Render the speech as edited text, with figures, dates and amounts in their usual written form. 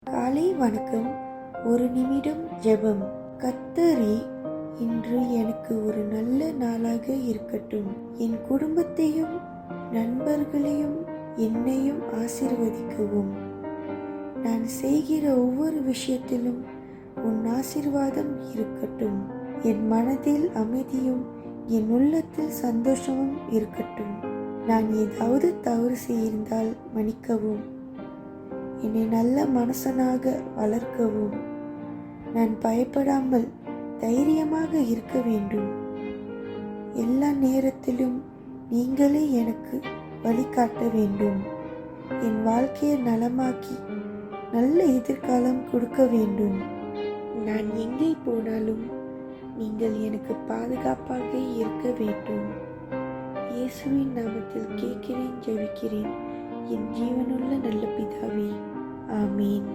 காலை வணக்கம். ஒரு நிமிடம் ஜெபம். கர்த்தரே, இன்று எனக்கு ஒரு நல்ல நாளாக இருக்கட்டும். என் குடும்பத்தையும் நண்பர்களையும் என்னையும் ஆசீர்வதிக்கவும். நான் செய்கிற ஒவ்வொரு விஷயத்திலும் உன் ஆசீர்வாதம் இருக்கட்டும். என் மனதில் அமைதியும் என் உள்ளத்தில் சந்தோஷமும் இருக்கட்டும். நான் ஏதாவது தவறு செய்திருந்தால் மன்னிக்கவும். என்னை நல்ல மனுஷனாக வளர்க்கவும். நான் பயப்படாமல் தைரியமாக இருக்க வேண்டும். எல்லா நேரத்திலும் நீங்களே எனக்கு வழிகாட்ட வேண்டும். என் வாழ்க்கையை நலமாக்கி நல்ல எதிர்காலம் கொடுக்க வேண்டும். நான் எங்கே போனாலும் நீங்கள் எனக்கு பாதுகாப்பாக இருக்க வேண்டும். இயேசுவின் நாமத்தில் கேட்கிறேன், ஜெபிக்கிறேன் என் ஜீவனுள்ள நல்ல பிதாவே. ஆமீன்.